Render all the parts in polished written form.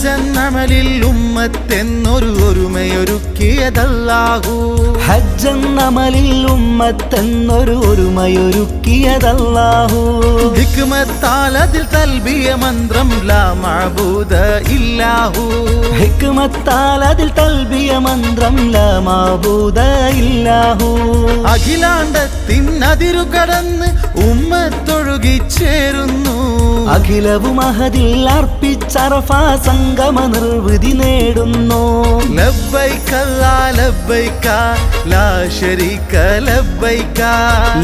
ഹജ്ജന്നമലിൽ ഉമ്മത്തെന്നൊരു ഒരുമയൊരുക്കിയതല്ലാഹു. ഹജ്ജന്നമലിൽ ഉമ്മത്തെന്നൊരു ഒരുമയൊരുക്കിയതല്ലാഹു. ഹിക്മത്താൽ അതിൽ തൽബിയ മന്ത്രം ലാ മഅബൂദ ഇല്ലാഹു. ഹിക്മത്താൽ അതിൽ തൽബിയ മന്ത്രം ലാ മഅബൂദ ഇല്ലാഹു. അഖിലാണ്ടത്തിൻ അതിരു കടന്ന് ഉമ്മത്തൊഴുകിച്ചേരുന്നു. അഖിലവും അഹദിൽ അർപ്പിച്ചറഫാ സംഗമ നിർവൃതി നേടുന്നു. ലബ്ബൈക ലാ ലബ്ബൈക ലാ ശരീക ലബ്ബൈക.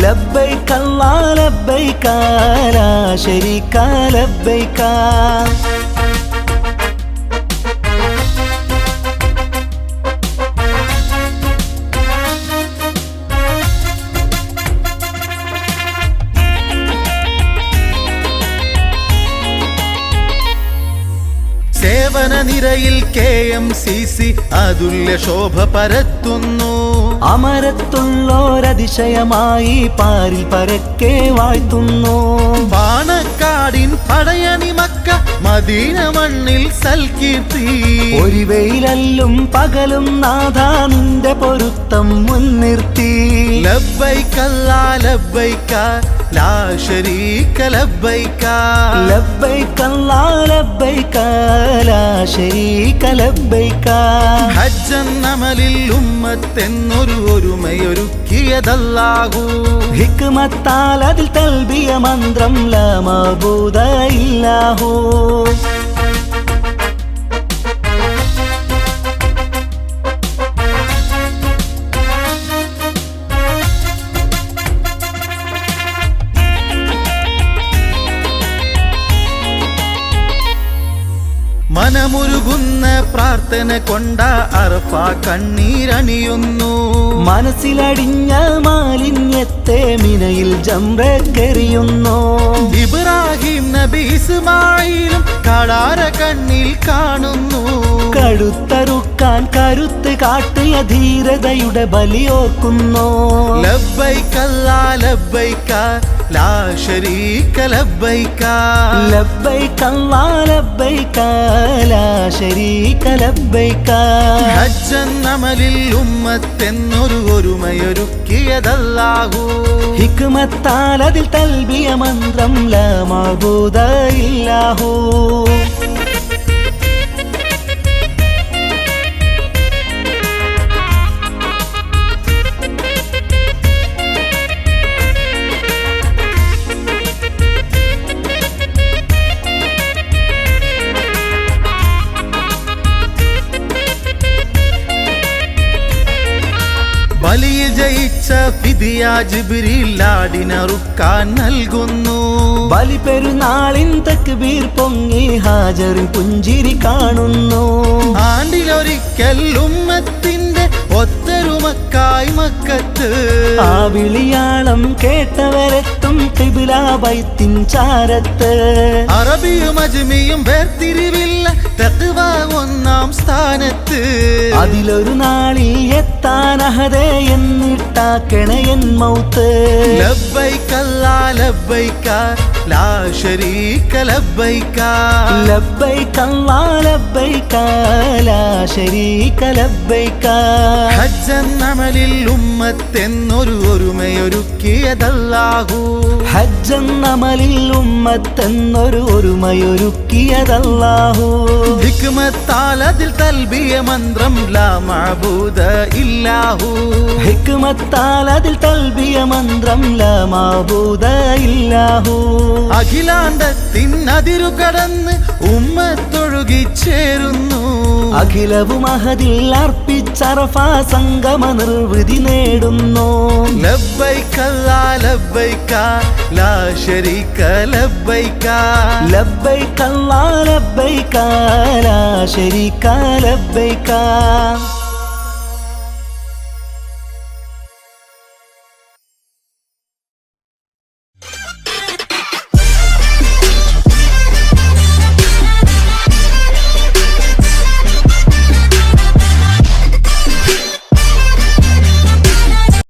ലബ്ബൈക ലാ ലബ്ബൈക ലാ ശരീക ലബ്ബൈക. സേവന നിരയിൽ KMCC അതുല്യ ശോഭ പരത്തുന്നു. അമരത്തുള്ളോരതിശയമായി പാരിൽ പരക്കെ വാഴ്ത്തുന്നു. പാണക്കാടിൻ പടയണി മക്ക മദീന മണ്ണിൽ സൽകീർത്തി. ഒരു വെയിലല്ലും പകലും നാഥാ നിന്റെ പൊരുത്തം മുൻനിർത്തി. ലബ്ബൈക ലാ ലബ്ബൈക ലാ ശരീക ലബ്ബൈക. ലബ്ബൈക ലാ ലബ്ബൈക ലാ ശരീക ലബ്ബൈക. ഹജ്ജന്നമലിൽ ഉമ്മത്തെന്നൊരു ഒരുമയൊരുക്കിയതല്ലാഹു. ഹിക്മത്താൽ അതിൽ തൽബിയ മന്ത്രം ലാ മഅബൂദ ഇല്ലാഹു. മനമുരുകുന്ന പ്രാർത്ഥന കൊണ്ട അറഫ കണ്ണീരണിയുന്നു. മനസ്സിലടിഞ്ഞ മാലിന്യത്തെ മിനയിൽ ജംറക്കെറിയുന്നു. ഇബ്രാഹിം നബി ഇസ്മായിലും കടാര കണ്ണിൽ കാണുന്നു. കഴുത്തറുക്കാൻ കരുത്ത് കാട്ടിയ ധീരതയുടെ ബലിയോർക്കുന്നു. ലബ്ബൈക ലാ ലബ്ബൈക ലാ ശരീക ലബ്ബൈക. ലബ്ബൈക ലാ ലബ്ബൈക ലാ ശരീക ലബ്ബൈക. ഹജ്ജന്നമലിൽ ഉമ്മത്തെന്നൊരു ഒരുമയൊരുക്കിയതല്ലാഹു. ഹിക്മത്താൽ അതിൽ തൽബിയ മന്ത്രം ലാ മഅബൂദ ഇല്ലാഹു. ബലിയിൽ ജയിച്ച ഫിദിയ ജിബ്രീൽ ആടിനറുക്കാൻ നൽകുന്നു. ബലി പെരുന്നാളിൻ തക്ബീർ പൊങ്ങി ഹാജറിൻ പുഞ്ചിരി കാണുന്നു. ആണ്ടിലൊരിക്കൽ ഉമ്മത്തിന്റെ ഒത്തൊരുമക്കായി മക്കത്ത്. ആ വിളിയാളം കേട്ടവരെത്തും ഖിബ്ല ബൈത്തിൻ ചാരത്ത്. അറബിയും അജ്മിയും വേർതിരിവില്ല തഖ്വ ഒന്നാം സ്ഥാനത്ത്. അതിലൊരു നാളിൽ എത്താൻ അഹദേ എന്നിട്ടാക്കണേ എൻ മൗത്ത്. ലബ്ബൈക ലാ ലബ്ബൈക ലാ ശരീക ലബ്ബൈക. ലബ്ബൈക ലാ ലബ്ബൈക ലാ ശരീക ലബ്ബൈക. ഹജ്ജന്നമലിൽ ഉമ്മത്തെന്നൊരു ഒരുമയൊരുക്കിയതല്ലാഹു. ഹജ്ജന്നമലിൽ ഉമ്മത്തെന്നൊരു ഒരുമയൊരുക്കിയതല്ലാഹു. ഹിക്മത്താൽ അതിൽ തൽബിയ മന്ത്രം ലാ മഅബൂദ ഇല്ലാഹു. ഹിക്മത്താൽ അതിൽ തൽബിയ മന്ത്രം ലാ മഅബൂദ ഇല്ലാഹു. അഖിലാണ്ടത്തിൻ അതിരു കടന്ന് ഉമ്മത്തൊഴുകിച്ചേരുന്നു. അഖിലവും അഹദിൽ അർപ്പിച്ചറഫാ സംഗമ നിർവൃതി നേടുന്നു. ലബ്ബൈക ലാ ലബ്ബൈക ലാ ശരീക ലബ്ബൈക. ലബ്ബൈക ലാ ലബ്ബൈക ലാ ശരീക ലബ്ബൈക.